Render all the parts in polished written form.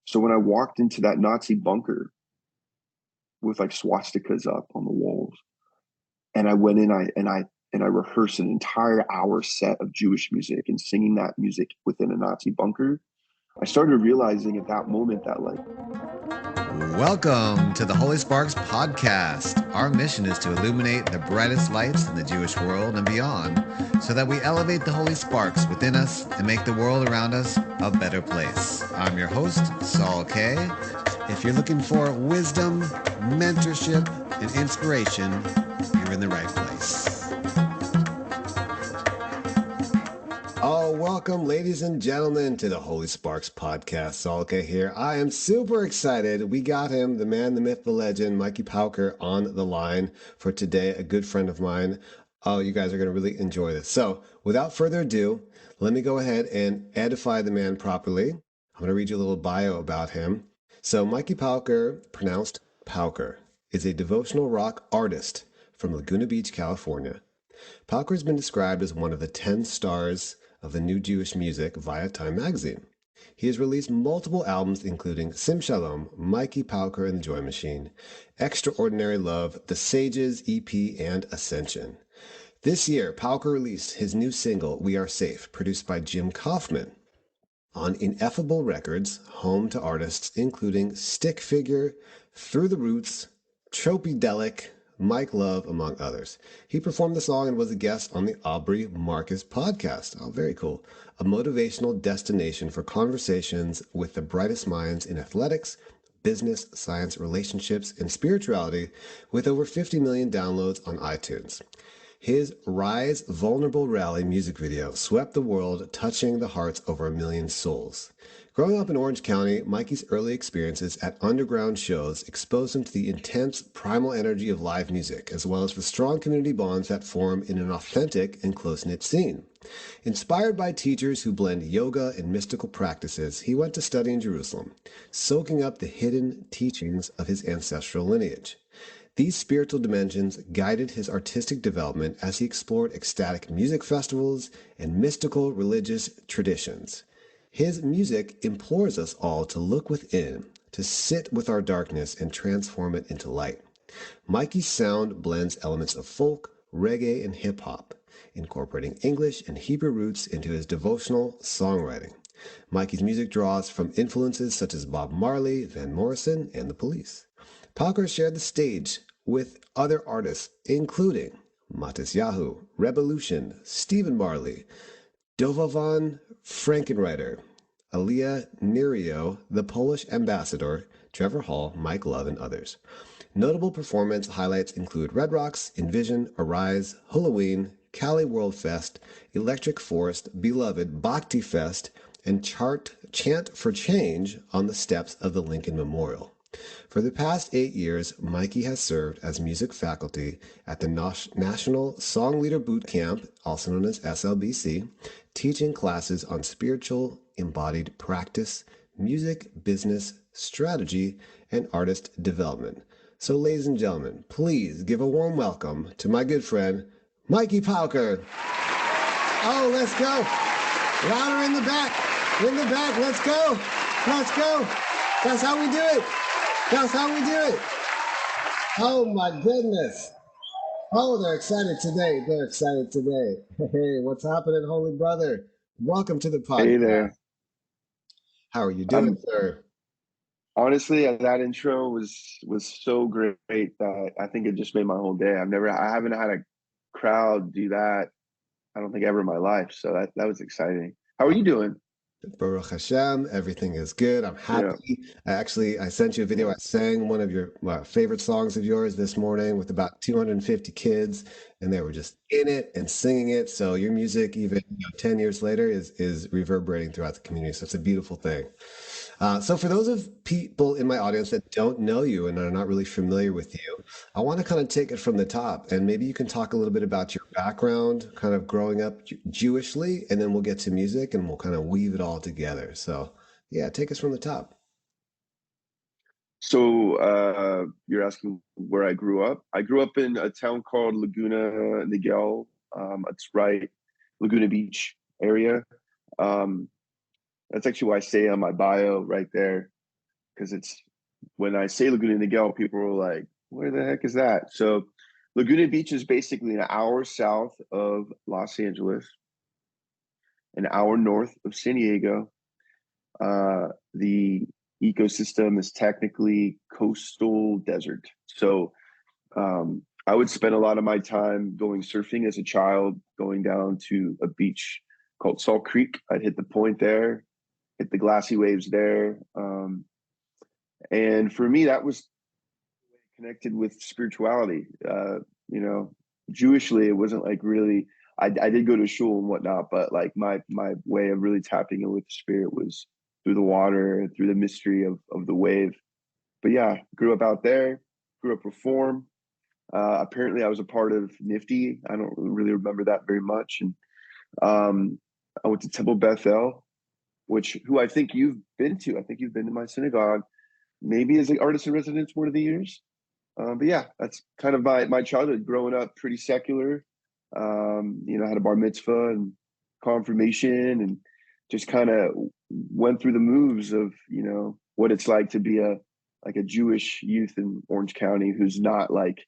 So when I walked into that Nazi bunker with like swastikas up on the walls, and I went in, I rehearsed an entire hour set of Jewish music and singing that music within a Nazi bunker. I started realizing at that moment that like Welcome to the Holy Sparks podcast. Our mission is to illuminate the brightest lights in the Jewish world and beyond so that we elevate the Holy Sparks within us and make the world around us a better place. I'm your host, Saul K. If you're looking for wisdom, mentorship, and inspiration, you're in the right place. Oh, welcome, ladies and gentlemen, to the Holy Sparks podcast. Saul K here. I am super excited. We got him, the man, the myth, the legend, Mikey Pauker, on the line for today, a good friend of mine. Oh, you guys are going to really enjoy this. So, without further ado, let me go ahead and edify the man properly. I'm going to read you a little bio about him. So, Mikey Pauker, pronounced Pauker, is a devotional rock artist from Laguna Beach, California. Pauker has been described as one of the 10 stars of the new Jewish music via Time magazine. He has released multiple albums including Sim Shalom, Mikey Pauker and the Joy Machine, Extraordinary Love, The Sages EP, and Ascension. This year, Pauker released his new single, We Are Safe, produced by Jim Kaufman, on Ineffable Records, home to artists including Stick Figure, Through the Roots, Tropidelic, Mike Love, among others. He performed the song and was a guest on the Aubrey Marcus podcast. Oh, very cool. A motivational destination for conversations with the brightest minds in athletics, business, science, relationships, and spirituality, with over 50 million downloads on iTunes. His Rise Vulnerable Rally music video swept the world, touching the hearts over 1 million souls. Growing up in Orange County, Mikey's early experiences at underground shows exposed him to the intense, primal energy of live music, as well as the strong community bonds that form in an authentic and close-knit scene. Inspired by teachers who blend yoga and mystical practices, he went to study in Jerusalem, soaking up the hidden teachings of his ancestral lineage. These spiritual dimensions guided his artistic development as he explored ecstatic music festivals and mystical religious traditions. His music implores us all to look within, to sit with our darkness and transform it into light. Mikey's sound blends elements of folk, reggae, and hip-hop, incorporating English and Hebrew roots into his devotional songwriting. Mikey's music draws from influences such as Bob Marley, Van Morrison, and the Police. Pauker shared the stage with other artists, including Matisyahu, Revolution, Stephen Marley, Dovovan Frankenreiter, Alia Nerio, the Polish ambassador, Trevor Hall, Mike Love, and others. Notable performance highlights include Red Rocks, Envision, Arise, Halloween, Cali World Fest, Electric Forest, Beloved, Bhakti Fest, and Chant for Change on the steps of the Lincoln Memorial. For the past 8 years, Mikey has served as music faculty at the National Song Leader Boot Camp, also known as SLBC, teaching classes on spiritual embodied practice, music, business, strategy, and artist development. So, ladies and gentlemen, please give a warm welcome to my good friend, Mikey Pauker. Oh, let's go. Louder in the back. In the back. Let's go. Let's go. That's how we do it. That's how we do it. Oh, my goodness. Oh, they're excited today. They're excited today. Hey, what's happening, holy brother? Welcome to the hey podcast. there. How are you doing, I'm sir? honestly that intro was so great that I think it just made my whole day. I haven't had a crowd do that, I don't think ever in my life. So that was exciting. How are you doing? Baruch Hashem, everything is good. I'm Yeah. happy. I sent you a video. I sang one of your favorite songs of yours this morning with about 250 kids, and they were just in it and singing it. So your music, even 10 years later, is reverberating throughout the community. So it's a beautiful thing. So for those of people in my audience that don't know you and are not really familiar with you, I want to kind of take it from the top, and maybe you can talk a little bit about your background, kind of growing up Jewishly, and then we'll get to music and we'll kind of weave it all together. So yeah, take us from the top. So you're asking where I grew up. I grew up in a town called Laguna Niguel. It's right Laguna Beach area. Um, that's actually why I say on my bio right there. because it's when I say Laguna Niguel, people are like, "Where the heck is that?" So Laguna Beach is basically an hour south of Los Angeles, an hour north of San Diego. The ecosystem is technically coastal desert. So I would spend a lot of my time going surfing as a child, going down to a beach called Salt Creek. I'd hit the point there, hit the glassy waves there. And for me, that was connected with spirituality. You know, Jewishly, it wasn't like really. I did go to shul and whatnot, but like my way of really tapping in with the spirit was through the water, through the mystery of the wave. But yeah, grew up out there, grew up Reform. Apparently, I was a part of Nifty. I don't really remember that very much. And I went to Temple Bethel, which who I think you've been to. I think you've been to my synagogue, maybe as an artist in residence one of the years. But yeah, that's kind of my childhood. Growing up pretty secular. You know, had a bar mitzvah and confirmation, and just kind of went through the moves of what it's like to be a Jewish youth in Orange County who's not like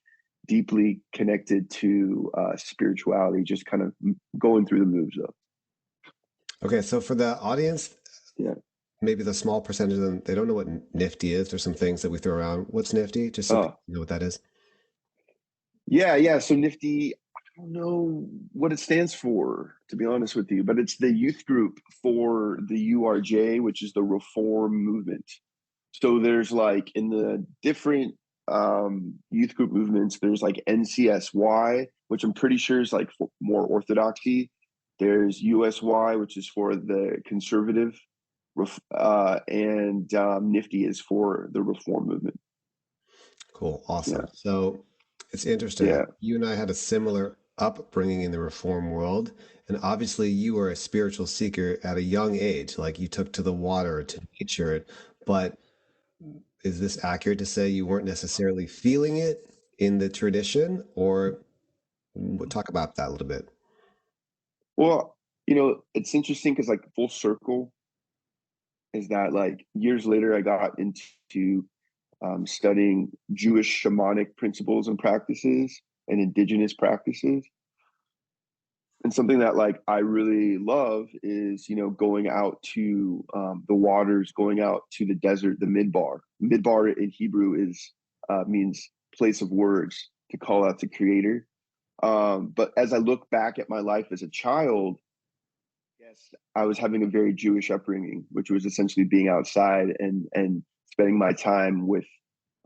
deeply connected to spirituality. Just kind of going through the moves of. Okay, so for the audience, Yeah. maybe the small percentage of them, they don't know what Nifty is. There's some things that we throw around. What's Nifty? Just so people know what that is. Yeah. So Nifty, I don't know what it stands for, to be honest with you, but it's the youth group for the URJ, which is the Reform movement. So there's like in the different youth group movements, there's like NCSY, which I'm pretty sure is like more orthodoxy. There's USY, which is for the conservative, and Nifty is for the Reform movement. Cool. Awesome. Yeah. So it's interesting. Yeah. You and I had a similar upbringing in the reform world. And obviously, you were a spiritual seeker at a young age, like you took to the water, to nature. But is this accurate to say you weren't necessarily feeling it in the tradition? Or we'll talk about that a little bit. Well, it's interesting because like full circle is that like years later I got into studying Jewish shamanic principles and practices and indigenous practices. And something that like I really love is going out to the waters, going out to the desert, the midbar. Midbar in Hebrew is means place of words, to call out the Creator. But as I look back at my life as a child, yes, I was having a very Jewish upbringing, which was essentially being outside and spending my time with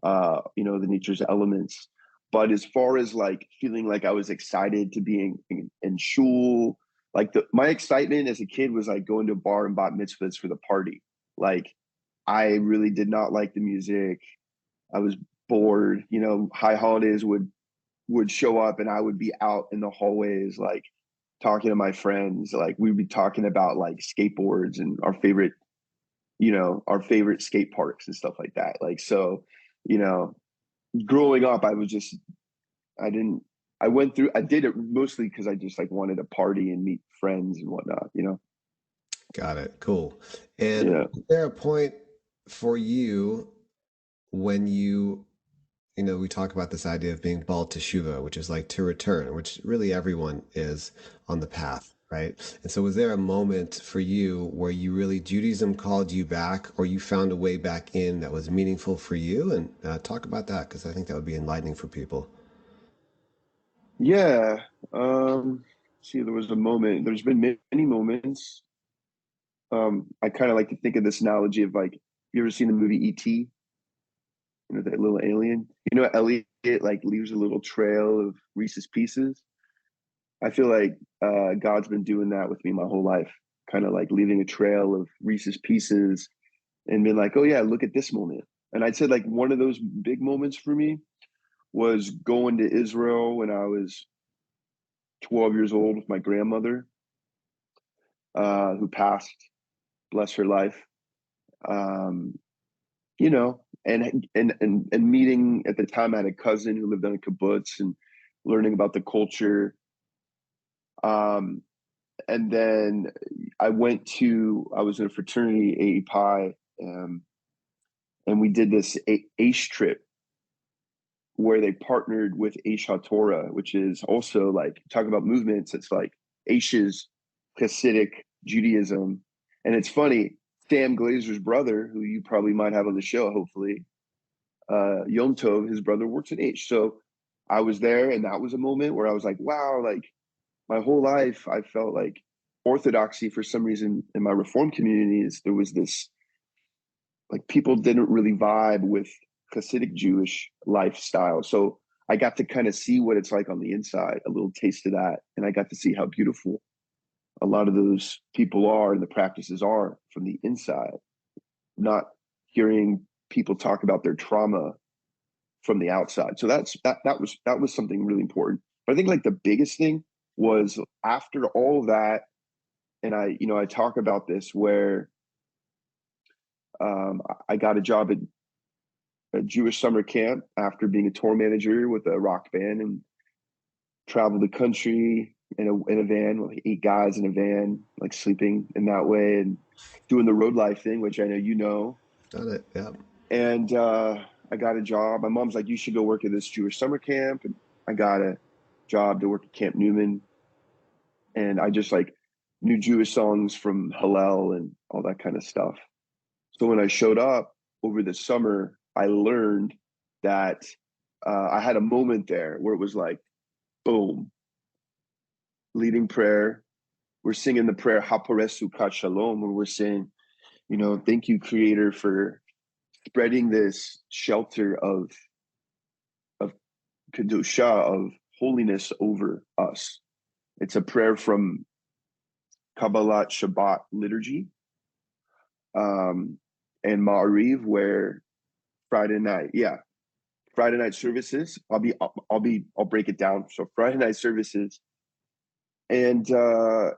the nature's elements. But as far as like feeling like I was excited to be in shul, like my excitement as a kid was like going to a bar and bat mitzvahs for the party. Like I really did not like the music. I was bored. High holidays would show up and I would be out in the hallways like talking to my friends. Like we'd be talking about like skateboards and our favorite skate parks and stuff like that. Like so, you know, growing up, I did it mostly because I just like wanted to party and meet friends and whatnot. Got it. Cool. And Yeah. is there a point for you when we talk about this idea of being Baal Teshuva, which is like to return, which really everyone is on the path, right? And so was there a moment for you where you really, Judaism called you back or you found a way back in that was meaningful for you? And talk about that because I think that would be enlightening for people. Yeah. See, there was a moment, there's been many moments. I kind of like to think of this analogy of like, you ever seen the movie E.T.? That little alien? Elliot like leaves a little trail of Reese's Pieces. I feel like God's been doing that with me my whole life, kind of like leaving a trail of Reese's Pieces and being like, oh yeah, look at this moment. And I'd say like one of those big moments for me was going to Israel when I was 12 years old with my grandmother, who passed, bless her life. Um, and meeting at the time I had a cousin who lived on a kibbutz and learning about the culture. And then I was in a fraternity, AE Pi, and we did this Aish trip where they partnered with Aish HaTorah, which is also like talk about movements. It's like Aish's Hasidic Judaism, and it's funny. Sam Glazer's brother, who you probably might have on the show, hopefully, Yom Tov, his brother works at Aish. So I was there, and that was a moment where I was like, wow, like my whole life, I felt like orthodoxy for some reason in my Reform communities, there was this like people didn't really vibe with Hasidic Jewish lifestyle. So I got to kind of see what it's like on the inside, a little taste of that. And I got to see how beautiful a lot of those people are and the practices are from the inside, not hearing people talk about their trauma from the outside. So that was something really important. But I think like the biggest thing was after all that, and I talk about this where I got a job at a Jewish summer camp after being a tour manager with a rock band and traveled the country in a van with 8 guys in a van, like sleeping in that way and doing the road life thing, which I know you know. Got it. Yeah. And I got a job. My mom's like, you should go work at this Jewish summer camp. And I got a job to work at Camp Newman. And I just like knew Jewish songs from Hillel and all that kind of stuff. So when I showed up over the summer, I learned that I had a moment there where it was like, boom, leading prayer. We're singing the prayer Haporesu Kat Shalom, where we're saying, thank you, Creator, for spreading this shelter of kedusha, of holiness over us. It's a prayer from Kabbalat Shabbat liturgy, and Ma'ariv, where Friday night services. I'll break it down. So Friday night services, and I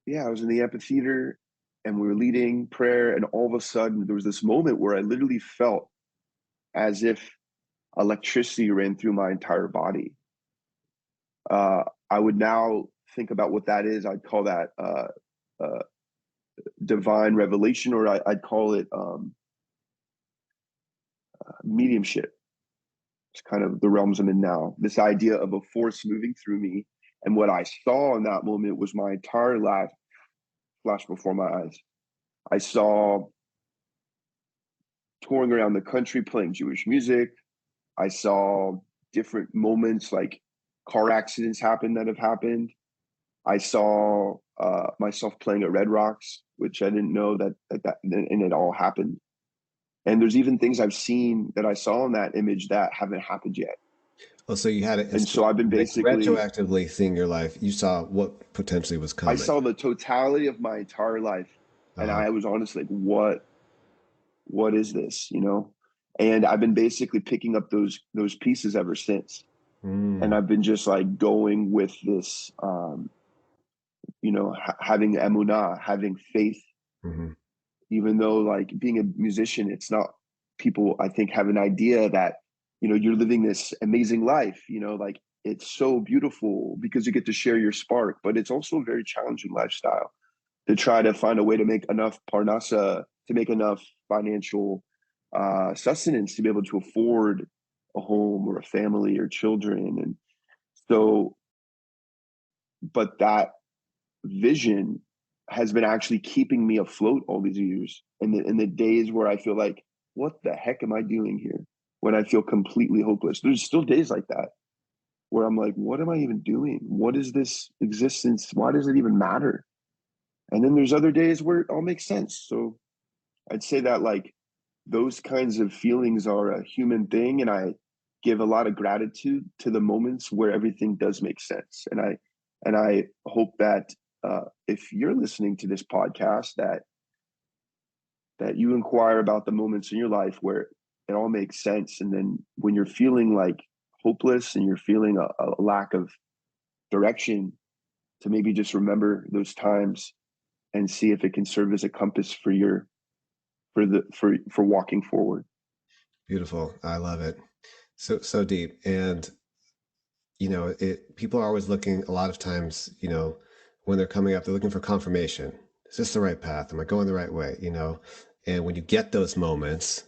was in the amphitheater, and we were leading prayer, and all of a sudden there was this moment where I literally felt as if electricity ran through my entire body. I would now think about what that is. I'd call that divine revelation, or I'd call it mediumship. It's kind of the realms I'm in now. This idea of a force moving through me. And what I saw in that moment was my entire life flash before my eyes. I saw touring around the country playing Jewish music. I saw different moments like car accidents happen that have happened. I saw myself playing at Red Rocks, which I didn't know that and it all happened. And there's even things I've seen that I saw in that image that haven't happened yet. Well, so you had it, And so I've been like basically, retroactively seeing your life. You saw what potentially was I coming. saw the totality of my entire life. And I was honestly like, what is this? And I've been basically picking up those pieces ever since. And I've been just like going with this, having emunah, having faith, even though like being a musician, it's not, people I think have an idea that, you're living this amazing life, like it's so beautiful because you get to share your spark, but it's also a very challenging lifestyle to try to find a way to make enough parnasa, to make enough financial sustenance to be able to afford a home or a family or children. And so, but that vision has been actually keeping me afloat all these years. In the days where I feel like, what the heck am I doing here? When I feel completely hopeless, there's still days like that where I'm like, what am I even doing? What is this existence? Why does it even matter? And then there's other days where it all makes sense. So I'd say that like those kinds of feelings are a human thing. And I give a lot of gratitude to the moments where everything does make sense. And I hope that if you're listening to this podcast, that you inquire about the moments in your life where it all makes sense. And then when you're feeling like hopeless and you're feeling a lack of direction, to maybe just remember those times and see if it can serve as a compass for walking forward. Beautiful. I love it. So deep. And people are always looking a lot of times, when they're coming up, they're looking for confirmation. Is this the right path? Am I going the right way? And when you get those moments,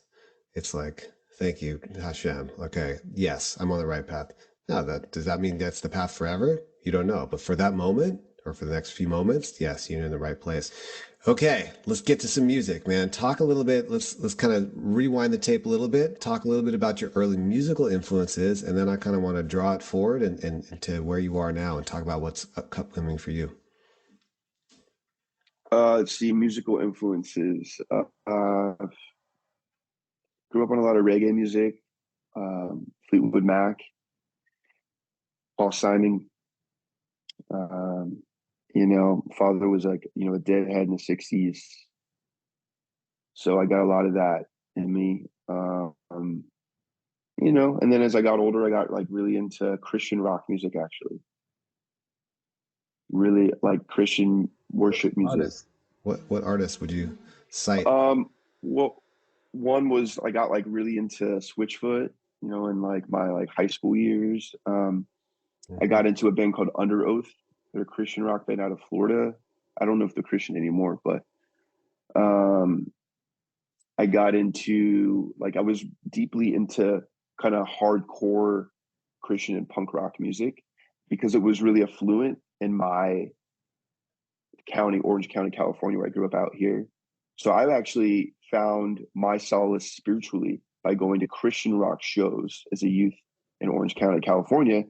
it's like, thank you, Hashem. Okay, yes, I'm on the right path. Now, that does that mean that's the path forever? You don't know, but for that moment or for the next few moments, yes, you're in the right place. Okay, let's get to some music, man. Talk a little bit. Let's kind of rewind the tape a little bit. Talk a little bit about your early musical influences, and then I kind of want to draw it forward and to where you are now, and talk about what's upcoming for you. Let's see, musical influences. Grew up on a lot of reggae music, Fleetwood Mac, Paul Simon. Um, father was like, a deadhead in the 60s. So I got a lot of that in me. And then as I got older, I got like really into Christian rock music, actually. Really like Christian worship music. Artist. What artist would you cite? Well, one was I got like really into Switchfoot, in like my like high school years. I Mhm. got into a band called Under Oath. They're a Christian rock band out of Florida. I don't know if they're Christian anymore, but um, I got into like I was deeply into kind of hardcore Christian and punk rock music because it was really affluent in my county, Orange County, California, where I grew up out here. So I've actually found my solace spiritually by going to Christian rock shows as a youth in Orange County, California,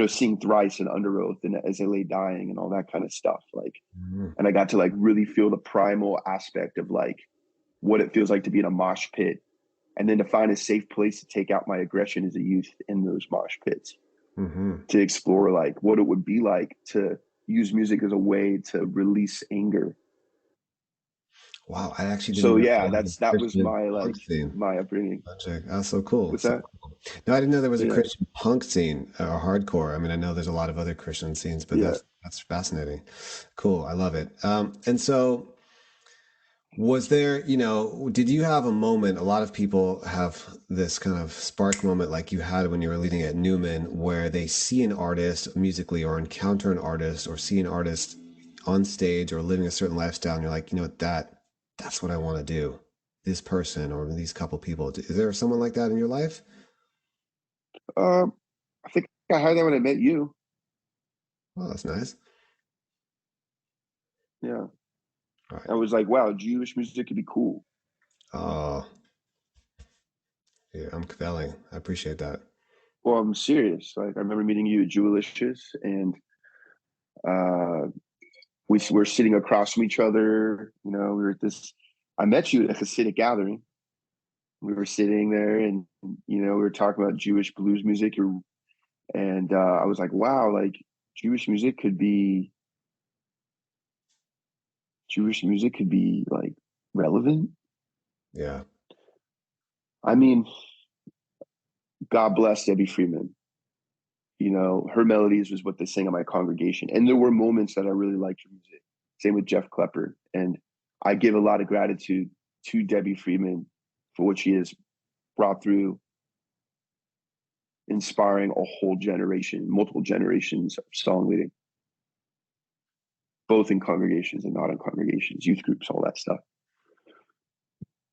seeing Thrice and Under Oath and As I Lay Dying and all that kind of stuff. Like, Mhm. and I got to like really feel the primal aspect of like what it feels like to be in a mosh pit and then to find a safe place to take out my aggression as a youth in those mosh pits, Mhm. to explore like what it would be like to use music as a way to release anger. Wow, I actually didn't So know yeah, there was a that was Christian my punk like scene. my upbringing. Project. That's so cool. What's So that? cool. No, I didn't know there was a Yeah, Christian punk scene or hardcore. I mean, I know there's a lot of other Christian scenes, but yeah. that's fascinating. Cool. I love it. And so was there, did you have a moment? A lot of people have this kind of spark moment like you had when you were leading at Newman, where they see an artist musically or encounter an artist or see an artist on stage or living a certain lifestyle, and you're like, that's what I want to do. This person or these couple people. Is there someone like that in your life? Um, I think I had that when I met you. Oh, that's nice. Yeah, All I right. was like, wow, Jewish music could be cool. Oh, yeah, I'm compelling. I appreciate that. Well, I'm serious. Like I remember meeting you at Jewelicious, and uh, we were sitting across from each other. We were at this. I met you at a Hasidic gathering. We were sitting there, and we were talking about Jewish blues music, and I was like, wow, like Jewish music could be Jewish music could be like relevant. Yeah. I mean, God bless Debbie Freeman. Her melodies was what they sang in my congregation. And there were moments that I really liked her music. Same with Jeff Klepper. And I give a lot of gratitude to Debbie Freeman for what she has brought through, inspiring a whole generation, multiple generations of song leading, both in congregations and not in congregations, youth groups, all that stuff.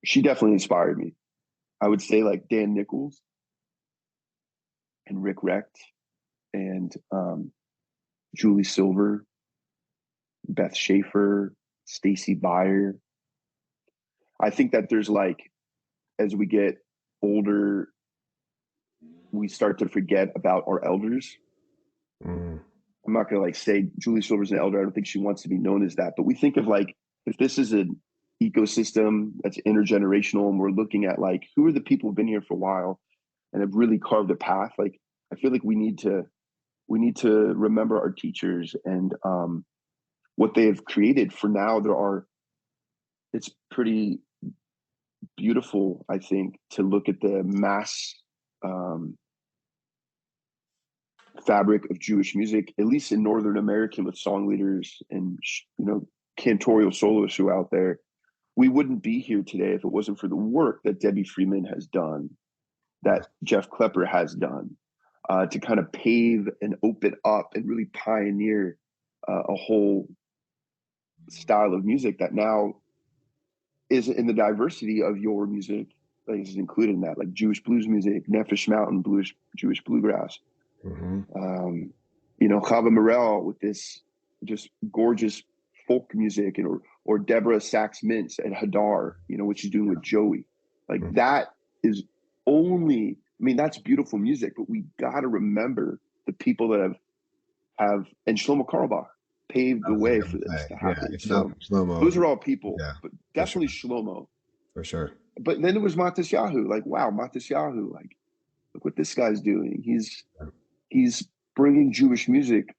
She definitely inspired me. I would say like Dan Nichols and Rick Recht and Julie Silver, Beth Schaefer, Stacy Byer. I think that there's like, as we get older, we start to forget about our elders. Mm, I'm not going to like say Julie Silver's an elder. I don't think she wants to be known as that. But we think of like, if this is an ecosystem that's intergenerational and we're looking at like, who are the people who've been here for a while and have really carved a path? Like, I feel like we need to remember our teachers and what they have created. For now, it's pretty beautiful, I think, to look at the mass um, fabric of Jewish music, at least in Northern America, with song leaders and cantorial soloists who are out there. We wouldn't be here today if it wasn't for the work that Debbie Freeman has done, that Jeff Klepper has done, to kind of pave and open up and really pioneer a whole style of music that now is in the diversity of your music. like is included in that, like Jewish blues music, Nefesh Mountain blues, Jewish bluegrass. Mm-hmm. You know, Chava Morel with this just gorgeous folk music, and or Deborah Sachs Mintz at Hadar, you know, what she's doing with Joey. Like that is only, I mean, that's beautiful music, but we got to remember the people that have, and Shlomo Karlbach paved the way for this to Yeah, happen. if not So those Shlomo, are all people, yeah, but for definitely sure, Shlomo. for sure. But then there was Matisyahu. Like, wow, Matisyahu, like, look what this guy's doing. He's bringing Jewish music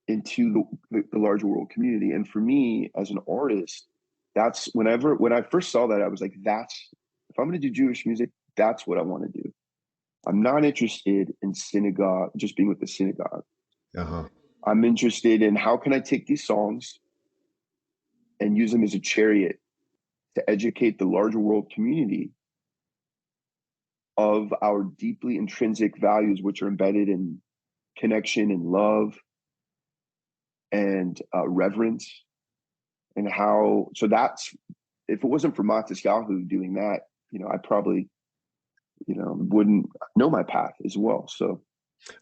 into the larger world community. And for me as an artist, that's when I first saw that, I was like, that's, if I'm going to do Jewish music, that's what I want to do. I'm not interested in synagogue, just being with the synagogue. Uh-huh. I'm interested in how can I take these songs and use them as a chariot to educate the larger world community of our deeply intrinsic values, which are embedded in connection and love and reverence. And how, so that's, if it wasn't for Matisyahu doing that, you know, I probably, you know, wouldn't know my path as well. So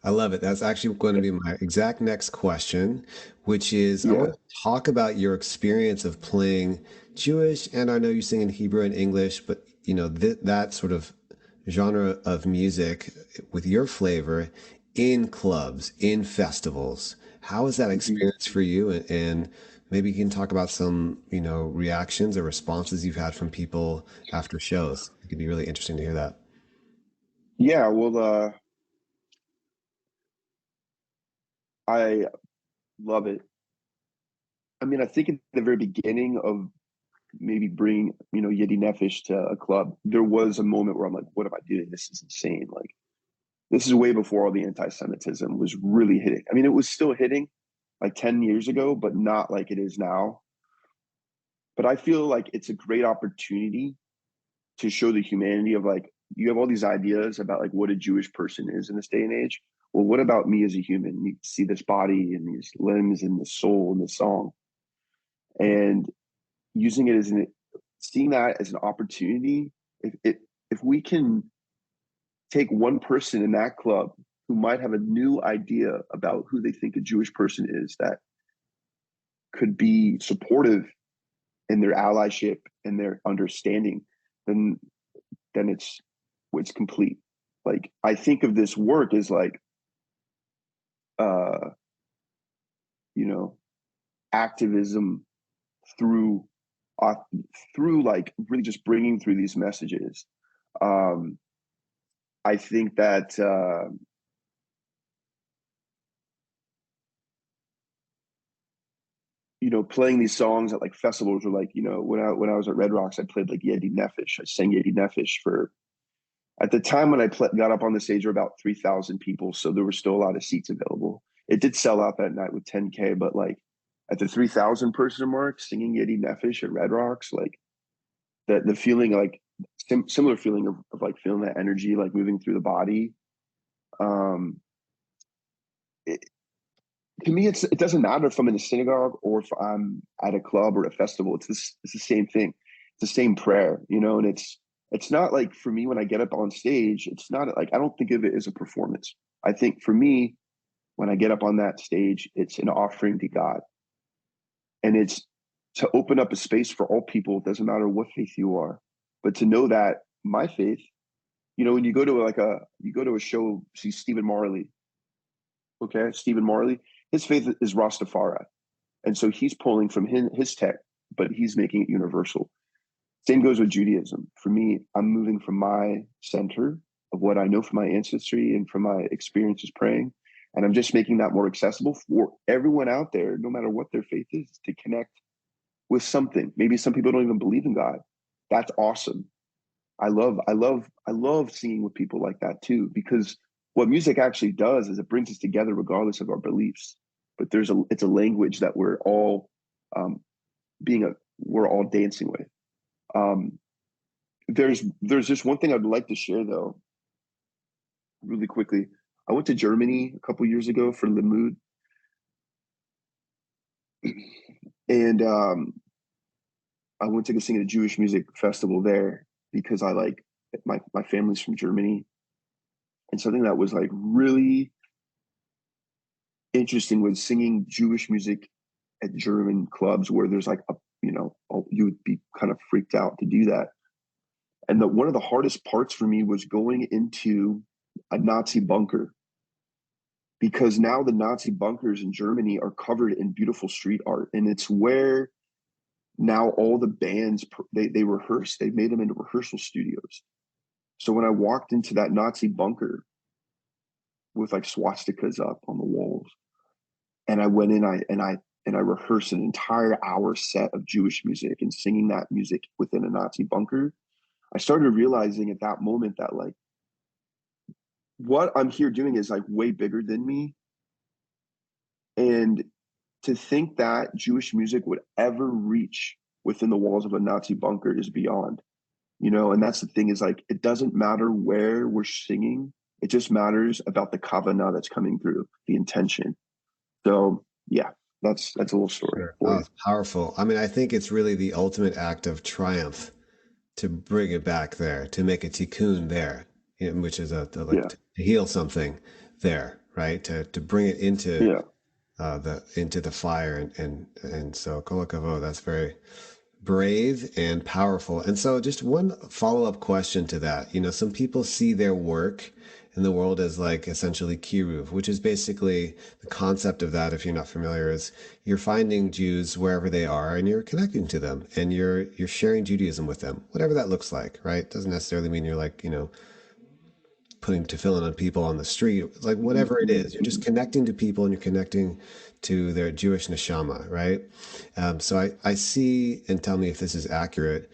I love it. That's actually going to be my exact next question, which is I yeah. want to talk about your experience of playing Jewish, and I know you sing in Hebrew and English, but you know that sort of genre of music with your flavor in clubs, in festivals. How is that Mhm. experience for you? And maybe you can talk about some, you know, reactions or responses you've had from people after shows. It could be really interesting to hear that. Yeah, well, I love it. I mean, I think at the very beginning of maybe bringing, you know, Yeti Nefesh to a club, there was a moment where I'm like, what am I doing? This is insane. Like, this is way before all the anti-Semitism was really hitting. I mean, it was still hitting like 10 years ago, but not like it is now. But I feel like it's a great opportunity to show the humanity of, like, you have all these ideas about like what a Jewish person is in this day and age. Well, what about me as a human? You see this body and these limbs and the soul in the song, and using it as seeing that as an opportunity. If we can take one person in that club who might have a new idea about who they think a Jewish person is, that could be supportive in their allyship and their understanding, then it's complete. Like, I think of this work as like, uh, you know, activism through uh, through like really just bringing through these messages. Um, I think that you know, playing these songs at like festivals, or like, you know, when I was at Red Rocks, I played like Yeti Nefesh. I sang Yeti Nefesh for, at the time when got up on the stage, there were about 3,000 people, so there were still a lot of seats available. It did sell out that night with 10K, but like at the 3,000 person mark, singing Yeti Nefesh at Red Rocks, like the feeling, like similar feeling of like feeling that energy like moving through the body. Um, it, to me, it doesn't matter if I'm in a synagogue or if I'm at a club or a festival. It's the same thing. It's the same prayer, you know. And it's not like, for me when I get up on stage, it's not like, I don't think of it as a performance. I think for me, when I get up on that stage, it's an offering to God, and it's to open up a space for all people. It doesn't matter what faith you are, but to know that my faith, you know, when you go to a show, see Stephen Marley. Okay, Stephen Marley, his faith is Rastafari. And so he's pulling from his tech, but he's making it universal. Same goes with Judaism. For me, I'm moving from my center of what I know from my ancestry and from my experiences praying. And I'm just making that more accessible for everyone out there, no matter what their faith is, to connect with something. Maybe some people don't even believe in God. That's awesome. I love singing with people like that too, because what music actually does is it brings us together regardless of our beliefs. But it's a language that um, we're all dancing with. Um, there's just one thing I'd like to share though, really quickly. I went to Germany a couple years ago for Limud, and I went to go sing at a Jewish music festival there. because I like my family's from Germany, and something that was like really interesting was singing Jewish music at German clubs where there's like you would be kind of freaked out to do that. And one of the hardest parts for me was going into a Nazi bunker, because now the Nazi bunkers in Germany are covered in beautiful street art, and it's where now all the bands they rehearse. They made them into rehearsal studios. So when I walked into that Nazi bunker with like swastikas up on the walls, and I went in, I rehearsed an entire hour set of Jewish music and singing that music within a Nazi bunker. I started realizing at that moment that like what I'm here doing is like way bigger than me. And to think that Jewish music would ever reach within the walls of a Nazi bunker is beyond, and that's the thing, is like, it doesn't matter where we're singing. It just matters about the kavanah that's coming through, the intention. So yeah, that's a little story Sure. for Oh, you. it's powerful. I mean, I think it's really the ultimate act of triumph to bring it back there, to make a tikkun there, which is like Yeah. to heal something there, right? To bring it Yeah. into the fire, and so kol hakavod, that's very brave and powerful. And so, just one follow-up question to that. Some people see their work in the world as like essentially kiruv, which is basically the concept of that. If you're not familiar, is you're finding Jews wherever they are and you're connecting to them and you're sharing Judaism with them, whatever that looks like, right? Doesn't necessarily mean you're like, putting tefillin on people on the street, like Mhm, whatever it mhm, is, you're just mhm. connecting to people and you're connecting to their Jewish neshama, right? So I see, and tell me if this is accurate.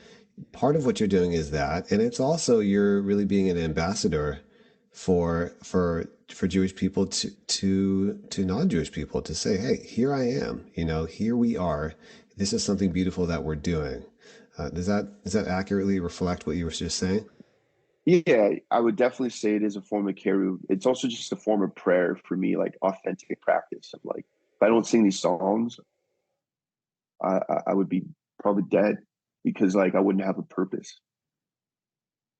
Part of what you're doing is that, and it's also you're really being an ambassador for Jewish people to non-Jewish people, to say, hey, here I am, here we are. This is something beautiful that we're doing. Does that accurately reflect what you were just saying? Yeah, I would definitely say it is a form of keru. It's also just a form of prayer for me, like authentic practice of like, if I don't sing these songs, I would be probably dead, because like I wouldn't have a purpose.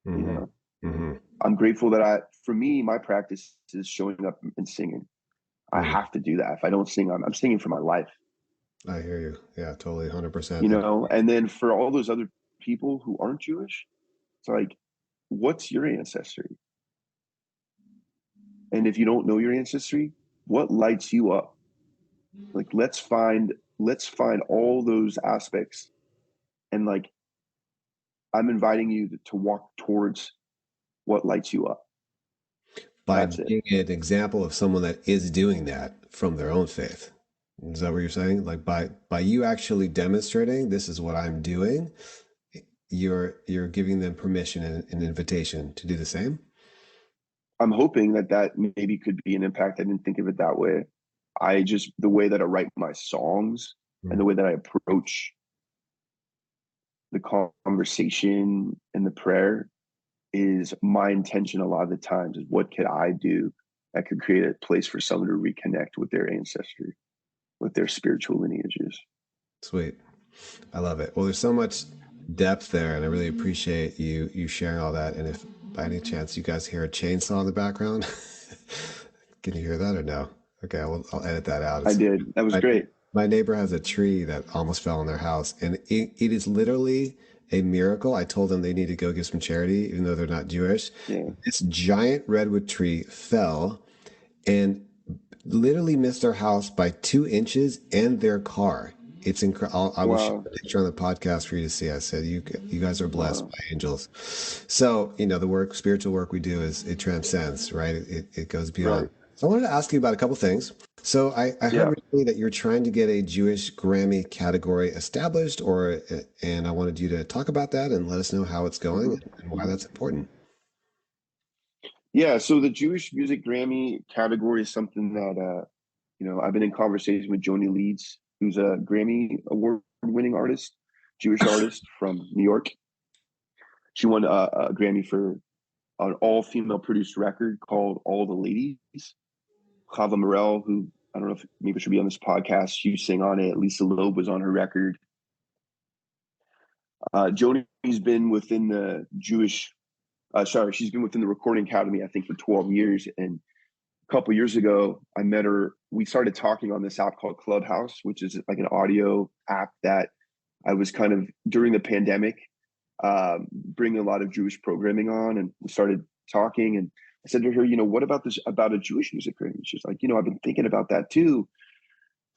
You Mm-hmm. know, Mm-hmm. I'm grateful that for me, my practice is showing up and singing. I have to do that. If I don't sing, I'm singing for my life. I hear you. Yeah, totally, 100%. And then for all those other people who aren't Jewish, it's like, what's your ancestry? And if you don't know your ancestry, what lights you up? Like, let's find all those aspects, and like, I'm inviting you to walk towards what lights you up. By That's it. being an example of someone that is doing that from their own faith. Is that what you're saying? Like by you actually demonstrating this is what I'm doing, you're giving them permission and an invitation to do the same? I'm hoping that maybe could be an impact. I didn't think of it that way. I just, the way that I write my songs and the way that I approach the conversation and the prayer is my intention a lot of the times, is what could I do that could create a place for someone to reconnect with their ancestry, with their spiritual lineages. Sweet. I love it. Well, there's so much depth there, and I really appreciate you sharing all that. And if by any chance you guys hear a chainsaw in the background, can you hear that or no? Okay, I'll edit that out. I It's did. That was my great. my neighbor has a tree that almost fell on their house, and it is literally a miracle. I told them they need to go give some charity, even though they're not Jewish. Yeah. This giant redwood tree fell and literally missed our house by 2 inches and their car. It's incredible. I will show Wow. a picture on the podcast for you to see. I said, you guys are blessed Wow. by angels. So, the work, spiritual work we do it transcends, right? It goes beyond. Right. So I wanted to ask you about a couple things. So I heard Yeah. recently that you're trying to get a Jewish Grammy category established, and I wanted you to talk about that and let us know how it's going Mhm. and why Mhm. that's important. Yeah. So the Jewish Music Grammy category is something that, I've been in conversation with Joni Leeds, who's a Grammy award winning artist, Jewish artist from New York. She won a Grammy for an all female produced record called All the Ladies. Chava Morel, who I don't know if maybe should be on this podcast, she sang on it. Lisa Loeb was on her record. Joni's been within the she's been within the Recording Academy, I think, for 12 years. And a couple years ago, I met her. We started talking on this app called Clubhouse, which is like an audio app that I was kind of during the pandemic, bringing a lot of Jewish programming on, and we started talking. And I said to her, what about this about a Jewish music programming? She's like, I've been thinking about that too.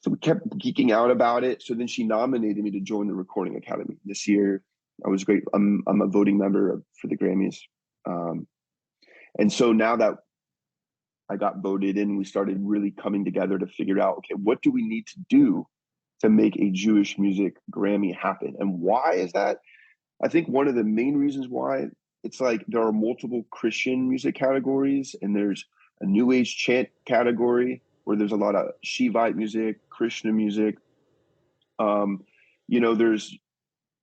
So we kept geeking out about it. So then she nominated me to join the Recording Academy this year. I was great. I'm a voting member for the Grammys. And so now that I got voted in, we started really coming together to figure out, okay, what do we need to do to make a Jewish music Grammy happen? And why is that? I think one of the main reasons why, it's like there are multiple Christian music categories, and there's a New Age chant category where there's a lot of Shivite music, Krishna music. There's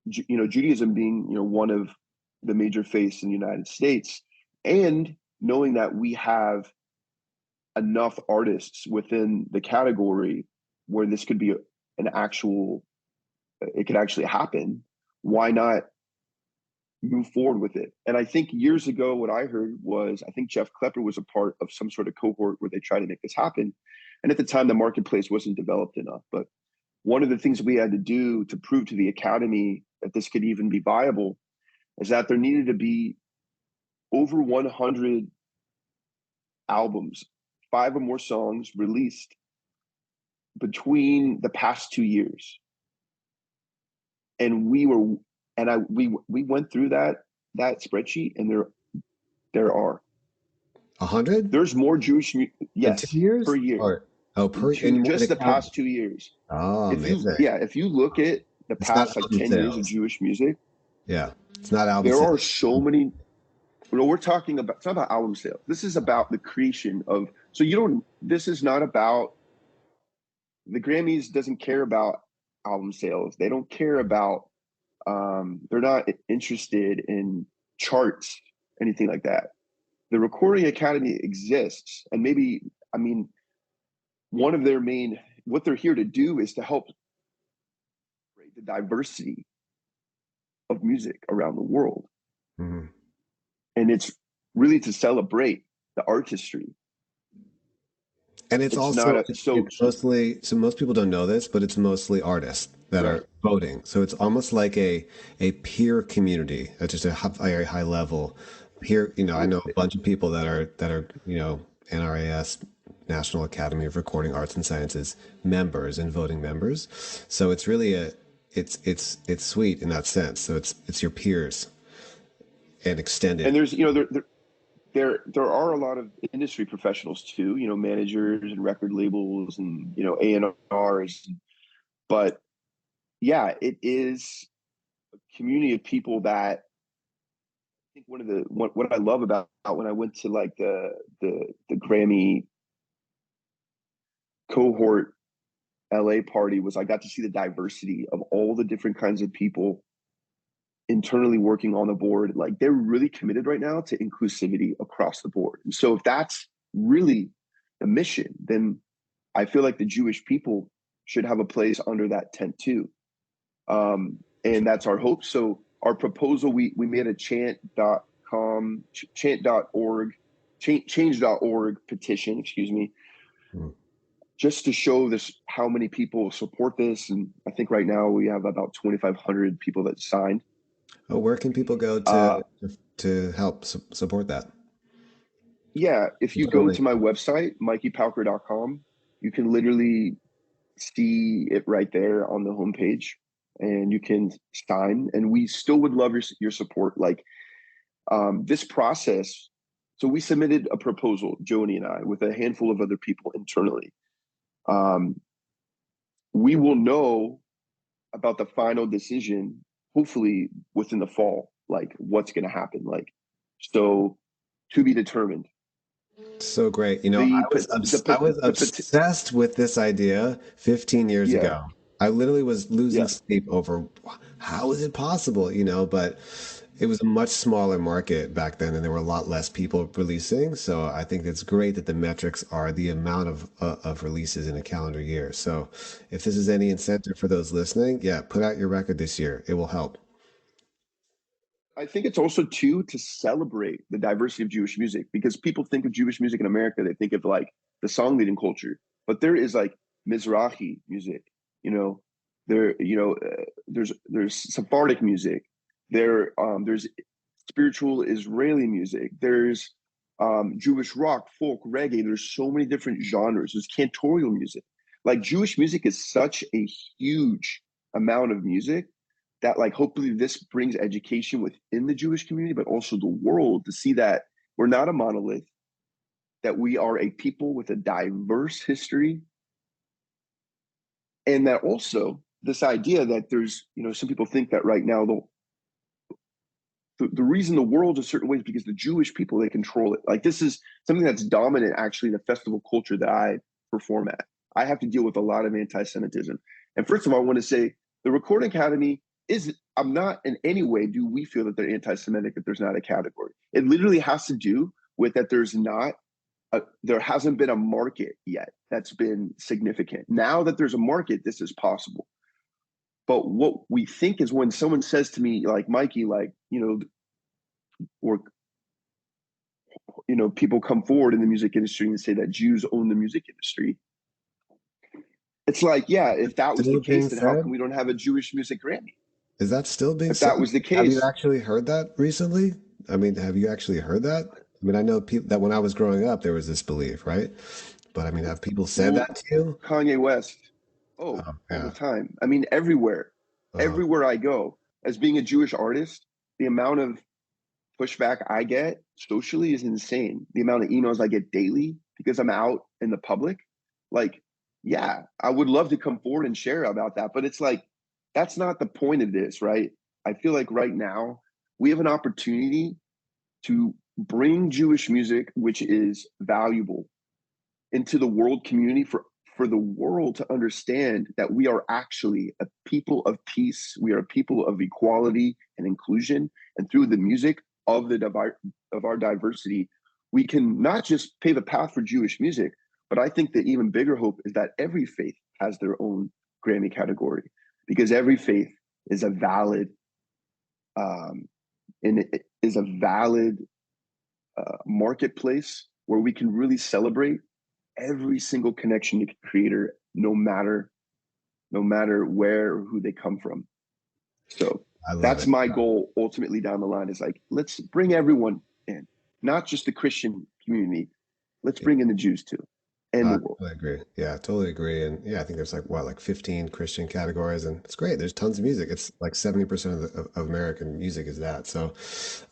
Judaism being one of the major faiths in the United States, and knowing that we have enough artists within the category where this could be it could actually happen. Why not move forward with it? And I think years ago, what I heard was, I think Jeff Klepper was a part of some sort of cohort where they tried to make this happen. And at the time, the marketplace wasn't developed enough. But one of the things we had to do to prove to the Academy that this could even be viable is that there needed to be over 100 albums, 5 or more songs released between the past 2 years. And we went through that spreadsheet, and there are 100. There's more Jewish, yes, 2 years per year. Per Just the past 2 years. Oh, amazing. If you look at the past 10 years of Jewish music, it's not album there sales. are so many. We're talking about, it's not about album sales. This is about the creation of. This is not about, the Grammys doesn't care about album sales. They don't care about. They're not interested in charts, anything like that. The Recording Academy exists, and one of their what they're here to do is to help the diversity of music around the world. Mm-hmm. And it's really to celebrate the artistry. And it's also mostly, so most people don't know this, but it's mostly artists that are voting. So it's almost like a peer community at just a very high level. Peer, I know a bunch of people that are NRAS, National Academy of Recording Arts and Sciences members and voting members. So it's really it's sweet in that sense. So it's your peers and extended. And there's there are a lot of industry professionals too, managers and record labels and A&Rs, but yeah, it is a community of people that I think what I love about when I went to like the Grammy cohort LA party was I got to see the diversity of all the different kinds of people internally working on the board. Like, they're really committed right now to inclusivity across the board. And so if that's really the mission, then I feel like the Jewish people should have a place under that tent too. And that's our hope. So our proposal, we made a chant.com, chant.org, change.org petition, just to show this, how many people support this. And I think right now we have about 2,500 people that signed. Where can people go to help support that? Yeah, if you go to my website, mikeypauker.com, you can literally see it right there on the homepage, and you can sign. And we still would love your support. Like, this process. So we submitted a proposal, Joni and I, with a handful of other people internally. We will know about the final decision hopefully within the fall, like what's going to happen. Like, so to be determined. So great. I was obsessed with this idea 15 years ago. I literally was losing sleep over how is it possible, but it was a much smaller market back then, and there were a lot less people releasing. So I think it's great that the metrics are the amount of releases in a calendar year. So if this is any incentive for those listening, put out your record this year. It will help. I think it's also too to celebrate the diversity of Jewish music, because people think of Jewish music in America, they think of like the song leading culture, but there is like Mizrahi music, you know, there's Sephardic music, there's spiritual Israeli music, there's Jewish rock, folk, reggae. There's so many different genres. There's cantorial music. Like Jewish music is such a huge amount of music that like hopefully this brings education within the Jewish community, but also the world, to see that we're not a monolith, that we are a people with a diverse history, and that also this idea that there's, some people think that right now the reason the world is a certain way is because the Jewish people, they control it. Like this is something that's dominant actually in the festival culture that I perform at. I have to deal with a lot of anti-Semitism. And first of all, I want to say the Recording Academy I'm not in any way do we feel that they're anti-Semitic, that there's not a category. It literally has to do with that there hasn't been a market yet that's been significant. Now that there's a market, this is possible. But what we think is when someone says to me, like Mikey, like, or, people come forward in the music industry and say that Jews own the music industry. It's like, yeah, if that was the case, then how come we don't have a Jewish music Grammy? Is that still being If said? that was the case. Have you actually heard that recently? I mean, have you actually heard that? I mean, I know that when I was growing up, there was this belief, right? But I mean, have people said that to you? Kanye West. Oh, all the time. I mean, everywhere I go, as being a Jewish artist, the amount of pushback I get socially is insane. The amount of emails I get daily because I'm out in the public. Like, yeah, I would love to come forward and share about that, but it's like, that's not the point of this, right? I feel like right now we have an opportunity to bring Jewish music, which is valuable, into the world community for the world to understand that we are actually a people of peace. We are a people of equality and inclusion. And through the music of our diversity, we can not just pave a path for Jewish music, but I think the even bigger hope is that every faith has their own Grammy category, because every faith is a valid and it is a valid marketplace where we can really celebrate every single connection to creator, no matter where or who they come from. So that's my goal ultimately down the line, is like, let's bring everyone in, not just the Christian community. Let's bring in the Jews too. And the world. I agree. Yeah, totally agree. And yeah, I think there's like 15 Christian categories, and it's great. There's tons of music. It's like 70% of American music is that. So,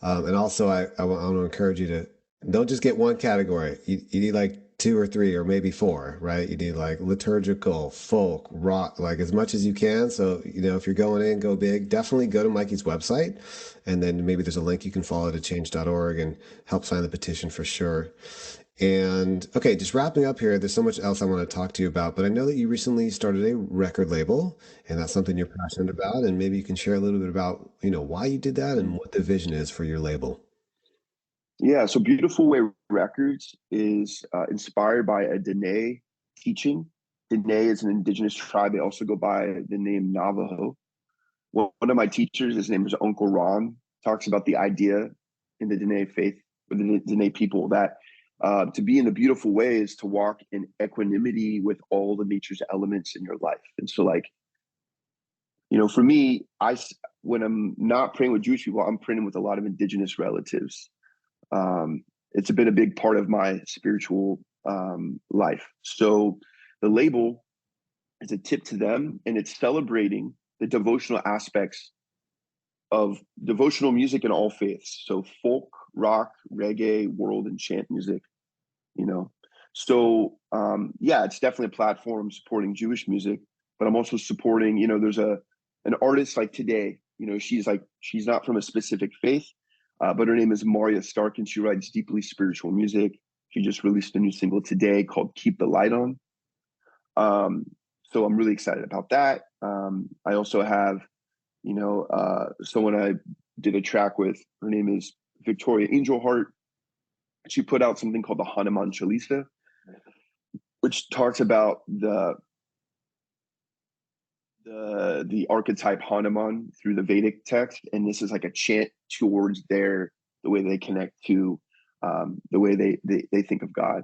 and also I want to encourage you to don't just get one category. You need like two or three or maybe four, right? You need like liturgical, folk, rock, like as much as you can. So, if you're going in, go big. Definitely go to Mikey's website, and then maybe there's a link you can follow to change.org and help sign the petition for sure. And okay, just wrapping up here, there's so much else I want to talk to you about, but I know that you recently started a record label, and that's something you're passionate about, and maybe you can share a little bit about, why you did that and what the vision is for your label. Yeah, so Beautiful Way Records is inspired by a Dene teaching. Dene is an indigenous tribe. They also go by the name Navajo. Well, one of my teachers, his name is Uncle Ron, talks about the idea in the Dene faith, or the Dene people, that to be in the beautiful way is to walk in equanimity with all the nature's elements in your life. And so, like, for me, when I'm not praying with Jewish people, I'm praying with a lot of indigenous relatives. It's been a big part of my spiritual life. So the label is a tip to them, and it's celebrating the devotional aspects of devotional music in all faiths. So folk, rock, reggae, world, and chant music, So yeah, it's definitely a platform supporting Jewish music, but I'm also supporting, there's an artist like today, she's not from a specific faith, but her name is Maria Stark, and she writes deeply spiritual music. She just released a new single today called Keep the Light On. So I'm really excited about that. I also have, someone I did a track with. Her name is Victoria Angelheart. She put out something called the Hanuman Chalisa, which talks about the the archetype Hanuman through the Vedic text, and this is like a chant towards the way they connect to the way they think of God.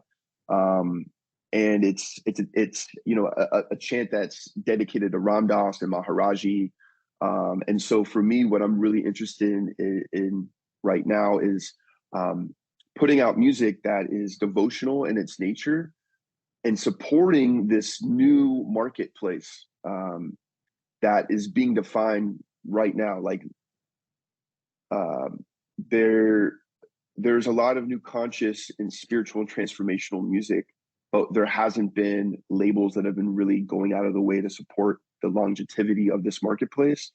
Um, and it's a chant that's dedicated to Ram Dass and Maharaji. And so for me, what I'm really interested in right now is putting out music that is devotional in its nature and supporting this new marketplace that is being defined right now. Like um, there, there's a lot of new conscious and spiritual and transformational music, but there hasn't been labels that have been really going out of the way to support the longevity of this marketplace.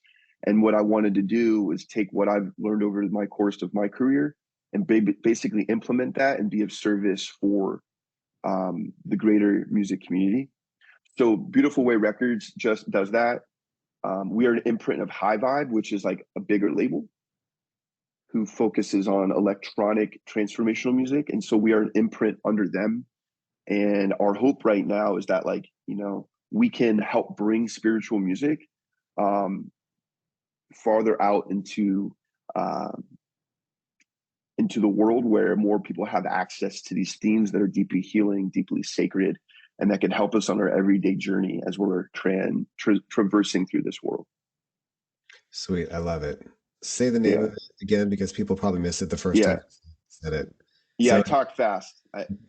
And what I wanted to do was take what I've learned over my course of my career and basically implement that and be of service for the greater music community. So Beautiful Way Records just does that. We are an imprint of High Vibe, which is like a bigger label who focuses on electronic transformational music. And so we are an imprint under them. And our hope right now is that, like, we can help bring spiritual music um, farther out uh, into the world where more people have access to these themes that are deeply healing, deeply sacred, and that can help us on our everyday journey as we're traversing through this world. Sweet. I love it. Say the name Yeah. of it again because people probably missed it the first time Yeah. you said it. Yeah. I So talk fast.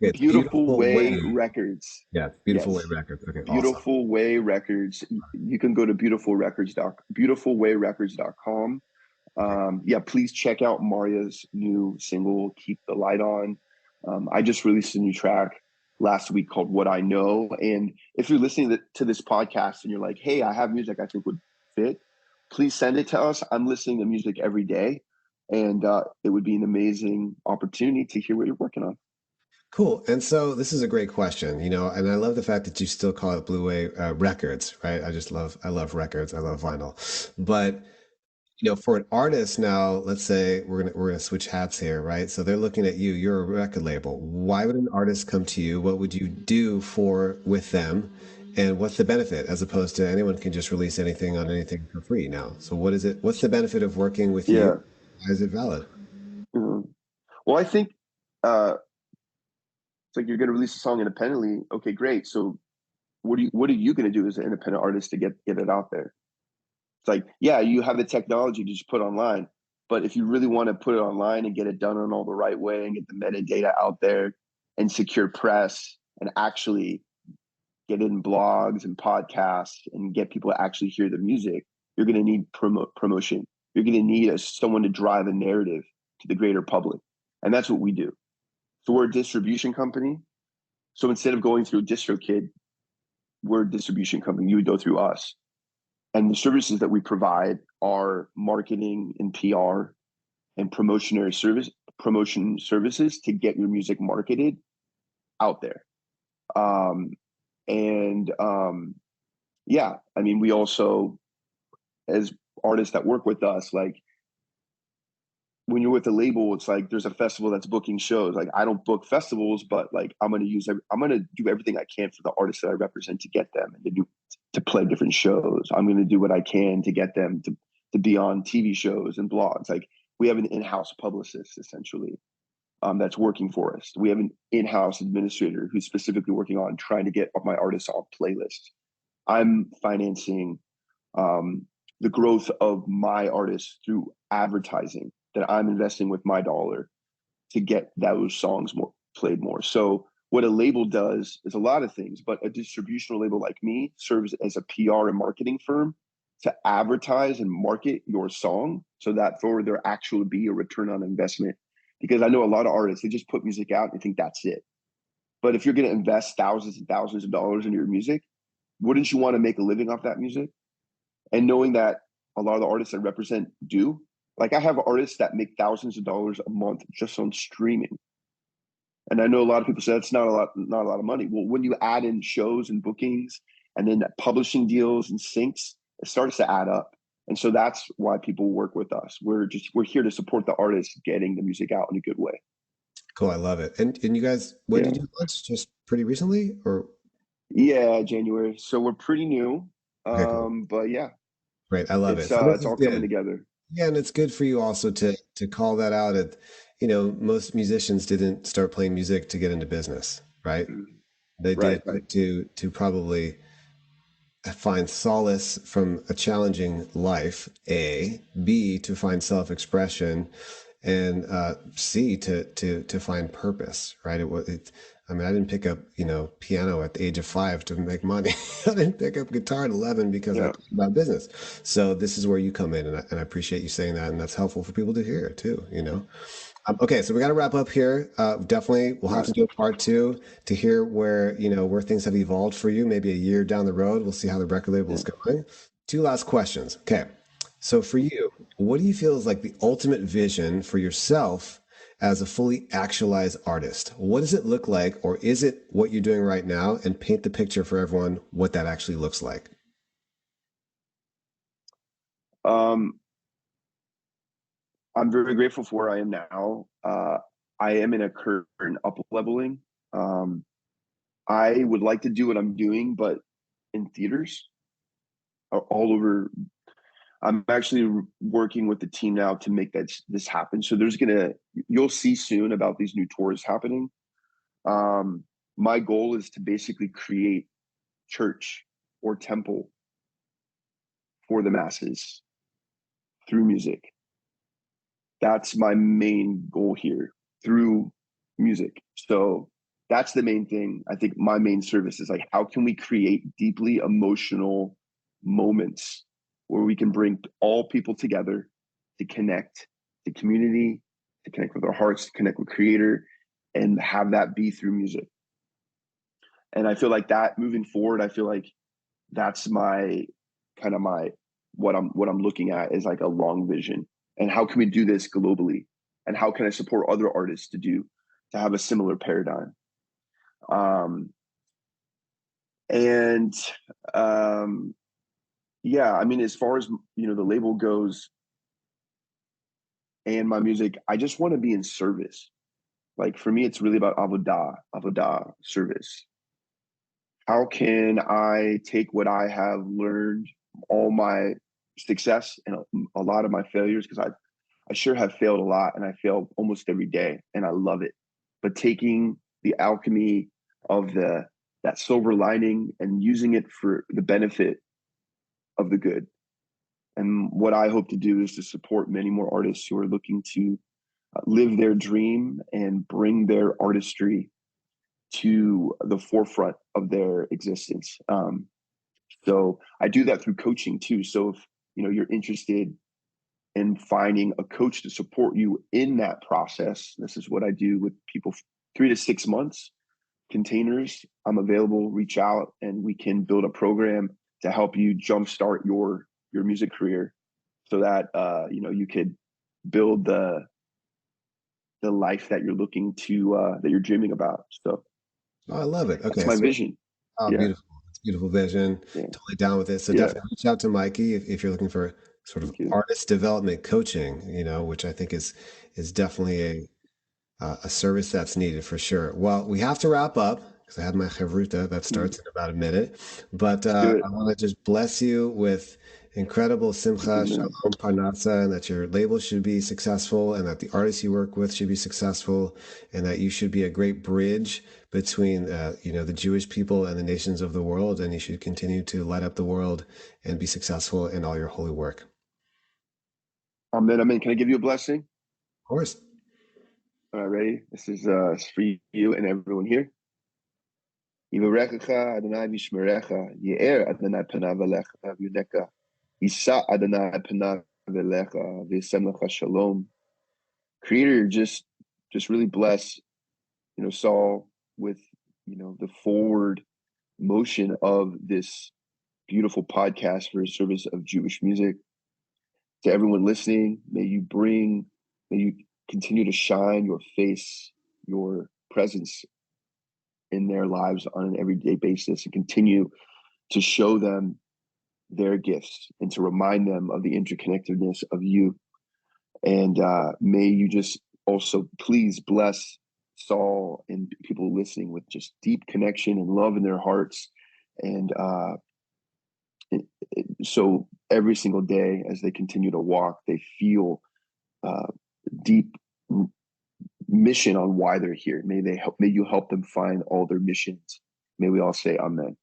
it's Beautiful Beautiful Way Way. Records. Yeah, Beautiful Way Yes. Records. Okay, awesome. Beautiful Way Records. You can go to beautifulwayrecords.com. Yeah, please check out Maria's new single, Keep the Light On. I just released a new track last week called What I Know. And if you're listening to this podcast and you're like, hey, I have music I think would fit, please send it to us. I'm listening to music every day. And it would be an amazing opportunity to hear what you're working on. Cool. And so this is a great question, and I love the fact that you still call it Blue Way Records, right? I love records. I love vinyl. But for an artist now, let's say we're gonna switch hats here, right? So they're looking at you. You're a record label. Why would an artist come to you? What would you do with them? And what's the benefit as opposed to anyone can just release anything on anything for free now? So what is it? What's the benefit of working with you? Yeah. Why is it valid? Mhm. Well, I think uh, it's like you're going to release a song independently. Okay, great. So what are you going to do as an independent artist to get it out there? It's like, yeah, you have the technology to just put online, but if you really want to put it online and get it done in all the right way and get the metadata out there and secure press and actually get it in blogs and podcasts and get people to actually hear the music, you're going to need promotion. You're going to need someone to drive a narrative to the greater public, and that's what we do. So we're a distribution company. So instead of going through DistroKid, we're a distribution company. You would go through us. And the services that we provide are marketing and PR and promotion services to get your music marketed out there. Um, and yeah, I mean, we also, as artists that work with us, like when you're with the label, it's like there's a festival that's booking shows. Like I don't book festivals, but like I'm gonna do everything I can for the artists that I represent to get them and to play different shows. I'm gonna do what I can to get them to be on TV shows and blogs. Like we have an in-house publicist essentially that's working for us. We have an in-house administrator who's specifically working on trying to get my artists on playlists. I'm financing um, the growth of my artists through advertising that I'm investing with my dollar to get those songs more played more. So what a label does is a lot of things, but a distributional label like me serves as a PR and marketing firm to advertise and market your song so that for there actually be a return on investment. Because I know a lot of artists, they just put music out and think that's it. But if you're going to invest thousands and thousands of dollars into your music, wouldn't you want to make a living off that music? And knowing that a lot of the artists I represent do, like I have artists that make thousands of dollars a month just on streaming. And I know a lot of people say that's not a lot of money. Well, when you add in shows and bookings and then publishing deals and syncs, it starts to add up. And so that's why people work with us. We're here to support the artists getting the music out in a good way. Cool. I love it. And you guys, when Yeah. did you launch? Just pretty recently, or Yeah, January. So we're pretty new. Okay, cool. But yeah, Great. I love it. So this it's is all coming good. together. Yeah, and it's good for you also to call that out. Most musicians didn't start playing music to get into business, right? They Right, did right. it to probably find solace from a challenging life, A, B, to find self-expression, and C, to find purpose, right? I mean, I didn't pick up, piano at the age of 5 to make money. I didn't pick up guitar at 11 because I Yeah, thought about business. So this is where you come in, and I appreciate you saying that, and that's helpful for people to hear too, Okay, so we got to wrap up here. Definitely, we'll have right. to do a part two to hear where things have evolved for you. Maybe a year down the road, we'll see how the record label Yeah. is going. Two last questions. Okay, so for you, what do you feel is like the ultimate vision for yourself as a fully actualized artist? What does it look like, or is it what you're doing right now? And paint the picture for everyone what that actually looks like. Um, I'm very grateful for where I am now. I am in a current up leveling. Um, I would like to do what I'm doing, but in theaters all over. I'm actually working with the team now to make this happen. So you'll see soon about these new tours happening. Um, my goal is to basically create church or temple for the masses through music. That's my main goal here through music. So that's the main thing. I think my main service is like, how can we create deeply emotional moments where we can bring all people together to connect to community, to connect with our hearts, to connect with creator, and have that be through music. And I feel like that moving forward, I feel like that's my kind of my what I'm looking at is like a long vision. And how can we do this globally? And how can I support other artists to have a similar paradigm? Um, and um, yeah, I mean, as far as the label goes and my music, I just want to be in service. Like for me, it's really about avodah service. How can I take what I have learned, all my success and a lot of my failures, because I sure have failed a lot and I fail almost every day and I love it. But taking the alchemy of that silver lining and using it for the benefit of the good. And what I hope to do is to support many more artists who are looking to live their dream and bring their artistry to the forefront of their existence. So I do that through coaching too. So if you're interested in finding a coach to support you in that process, this is what I do with people 3 to 6 months containers. I'm available. Reach out and we can build a program to help you jumpstart your music career, so that you could build the life that you're looking to that you're dreaming about. So Oh, I love it. that's Okay, my so vision. oh, Yeah, beautiful. It's a beautiful vision. yeah, Totally down with it. So yeah. definitely reach out to Mikey if you're looking for sort of Thank you. artist development coaching, which I think is definitely a service that's needed for sure. Well, we have to wrap up because I have my chavruta that starts in about a minute. But Let's do it. I want to just bless you with incredible Thank you, simcha, man. shalom, parnasa, and that your label should be successful, and that the artists you work with should be successful, and that you should be a great bridge between the Jewish people and the nations of the world, and you should continue to light up the world and be successful in all your holy work. Amen. Amen. Can I give you a blessing? Of course. All right, ready? This is for you and everyone here. Yivarechecha Adonai v'shmerecha, Ye'er Adonai panav alecha v'yuneka, Yisa Adonai panav alecha v'yasem lecha shalom. Creator, just really bless, Saul with, the forward motion of this beautiful podcast for the service of Jewish music. To everyone listening, may you continue to shine your face, your presence in their lives on an everyday basis, and continue to show them their gifts and to remind them of the interconnectedness of you. And may you just also please bless Saul and people listening with just deep connection and love in their hearts, and So every single day as they continue to walk, they feel deep mission on why they're here. May you help them find all their missions. May we all say amen.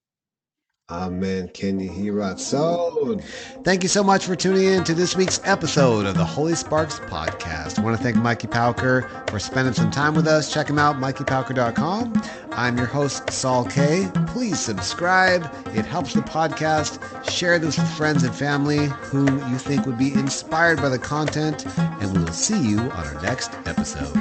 Amen. Can you hear us? So, thank you so much for tuning in to this week's episode of the Holy Sparks podcast. I want to thank Mikey Pauker for spending some time with us. Check him out, mikeypauker.com. I'm your host, Saul K. Please subscribe. It helps the podcast. Share this with friends and family whom you think would be inspired by the content. And we will see you on our next episode.